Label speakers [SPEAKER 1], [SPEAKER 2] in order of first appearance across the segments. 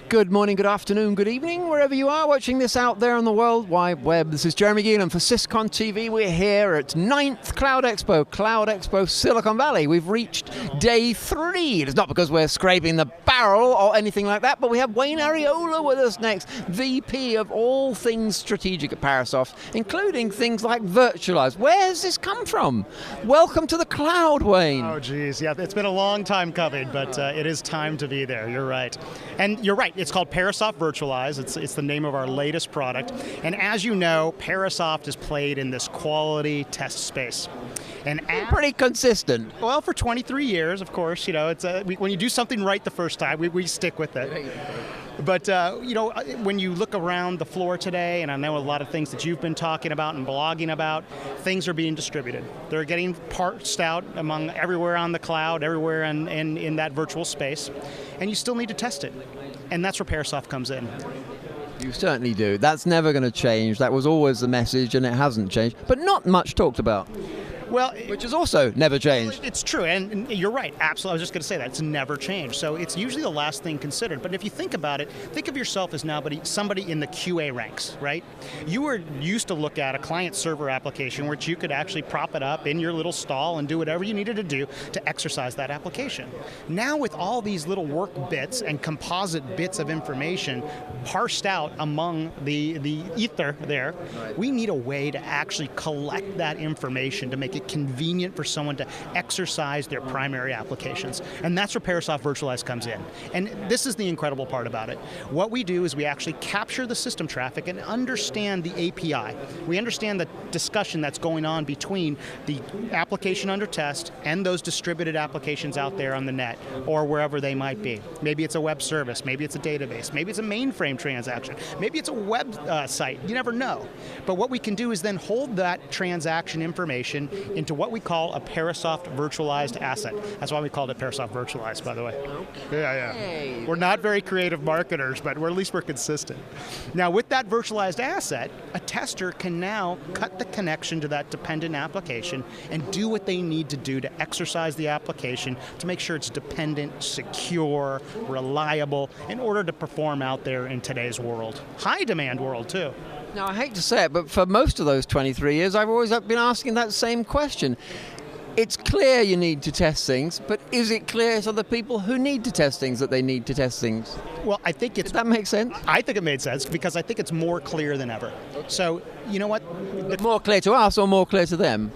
[SPEAKER 1] Good morning, good afternoon, good evening, wherever you are watching this out there on the World Wide Web. This is Jeremy Geelan for SYS-CON TV. We're here at 9th Cloud Expo, Silicon Valley. We've reached day 3. It's not because we're scraping the barrel or anything like that, but we have Wayne Ariola with us next, VP of all things strategic at Parasoft, including things like virtualize. Where has this come from? Welcome to the cloud, Wayne.
[SPEAKER 2] Oh, geez, yeah, it's been a long time coming, but it is time to be there, you're right. And you're right, it's called Parasoft Virtualize. It's the name of our latest product. And as you know, Parasoft has played in this quality test space. And
[SPEAKER 1] pretty consistent.
[SPEAKER 2] Well, for 23 years, of course, you know, it's when you do something right the first time, we stick with it. But you know, when you look around the floor today, and I know a lot of things that you've been talking about and blogging about, things are being distributed. They're getting parsed out among everywhere on the cloud, everywhere in that virtual space, and you still need to test it. And that's where Parasoft comes in.
[SPEAKER 1] You certainly do. That's never going to change. That was always the message, and it hasn't changed. But not much talked about.
[SPEAKER 2] Well,
[SPEAKER 1] which has also never changed.
[SPEAKER 2] It's true, and you're right, absolutely. I was just going to say that. It's never changed. So it's usually the last thing considered. But if you think about it, think of yourself as now somebody in the QA ranks, right? You were used to look at a client-server application which you could actually prop it up in your little stall and do whatever you needed to do to exercise that application. Now with all these little work bits and composite bits of information parsed out among the ether there, we need a way to actually collect that information to make it convenient for someone to exercise their primary applications. And that's where Parasoft Virtualize comes in. And this is the incredible part about it. What we do is we actually capture the system traffic and understand the API. We understand the discussion that's going on between the application under test and those distributed applications out there on the net or wherever they might be. Maybe it's a web service, maybe it's a database, maybe it's a mainframe transaction, maybe it's a web site, you never know. But what we can do is then hold that transaction information into what we call a Parasoft virtualized asset. That's why we called it Parasoft Virtualized, by the way. Okay. Yeah. We're not very creative marketers, but at least we're consistent. Now, with that virtualized asset, a tester can now cut the connection to that dependent application and do what they need to do to exercise the application to make sure it's dependent, secure, reliable, in order to perform out there in today's world. High demand world, too.
[SPEAKER 1] Now, I hate to say it, but for most of those 23 years, I've always been asking that same question. It's clear you need to test things, but is it clear to the people who need to test things that they need to test things?
[SPEAKER 2] Well, I think it's...
[SPEAKER 1] Does that make sense?
[SPEAKER 2] I think it made sense, because I think it's more clear than ever. So, you know what?
[SPEAKER 1] More clear to us or more clear to them?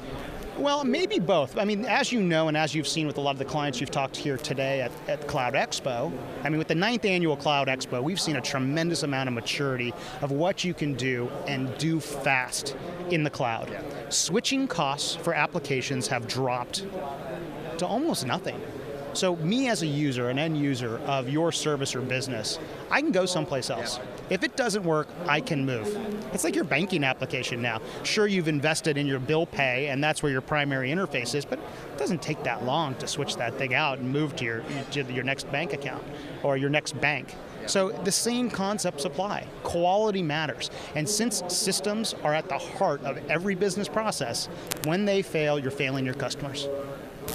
[SPEAKER 2] Well, maybe both. I mean, as you know, and as you've seen with a lot of the clients you've talked here today at Cloud Expo, I mean, with the 9th annual Cloud Expo, we've seen a tremendous amount of maturity of what you can do and do fast in the cloud. Switching costs for applications have dropped to almost nothing. So me as a user, an end user of your service or business, I can go someplace else. If it doesn't work, I can move. It's like your banking application now. Sure, you've invested in your bill pay, and that's where your primary interface is, but it doesn't take that long to switch that thing out and move to your next bank account or your next bank. So the same concepts apply. Quality matters. And since systems are at the heart of every business process, when they fail, you're failing your customers.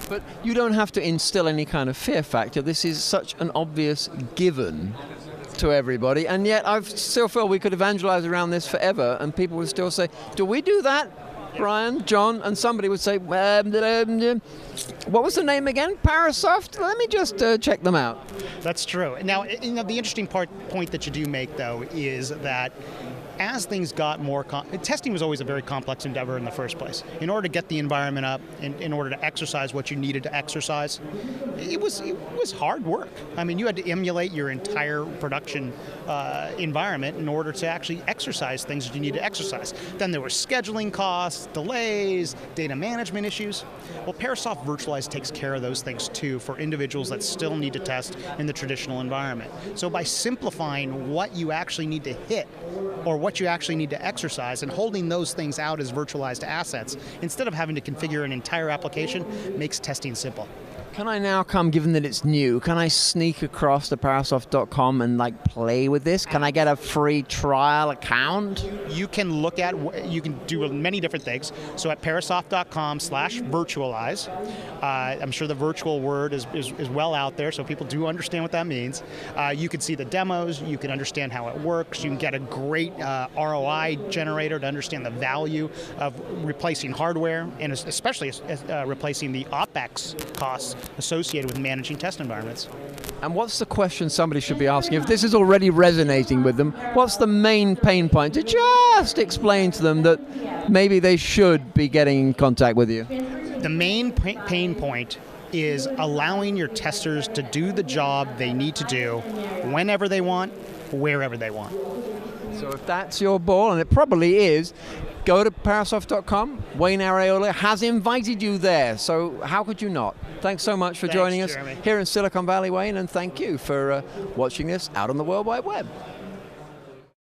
[SPEAKER 1] But you don't have to instill any kind of fear factor. This is such an obvious given to everybody, and yet I still feel we could evangelize around this forever, and people would still say, do we do that? Brian, John, and somebody would say, what was the name again? Parasoft? Let me just check them out.
[SPEAKER 2] That's true. Now, you know, the interesting point that you do make, though, is that as things got more, testing was always a very complex endeavor in the first place. In order to get the environment up, in order to exercise what you needed to exercise, it was hard work. I mean, you had to emulate your entire production environment in order to actually exercise things that you need to exercise. Then there were scheduling costs, delays, data management issues. Well, Parasoft Virtualize takes care of those things too for individuals that still need to test in the traditional environment. So by simplifying what you actually need to hit or what you actually need to exercise and holding those things out as virtualized assets, instead of having to configure an entire application, makes testing simple.
[SPEAKER 1] Can I now come, given that it's new, can I sneak across to Parasoft.com and like play with this? Can I get a free trial account?
[SPEAKER 2] You can look at, you can do many different things. So at parasoft.com/virtualize, I'm sure the virtual word is well out there, so people do understand what that means. You can see the demos, you can understand how it works, you can get a great ROI generator to understand the value of replacing hardware, and especially replacing the OpEx costs associated with managing test environments.
[SPEAKER 1] And what's the question somebody should be asking? If this is already resonating with them, what's the main pain point? To just explain to them that maybe they should be getting in contact with you.
[SPEAKER 2] The main pain point is allowing your testers to do the job they need to do whenever they want, wherever they want.
[SPEAKER 1] So if that's your ball, and it probably is, go to Parasoft.com. Wayne Ariola has invited you there, so how could you not? Thanks so much for joining us
[SPEAKER 2] Jeremy.
[SPEAKER 1] here in Silicon Valley, Wayne, and thank you for watching this out on the World Wide Web.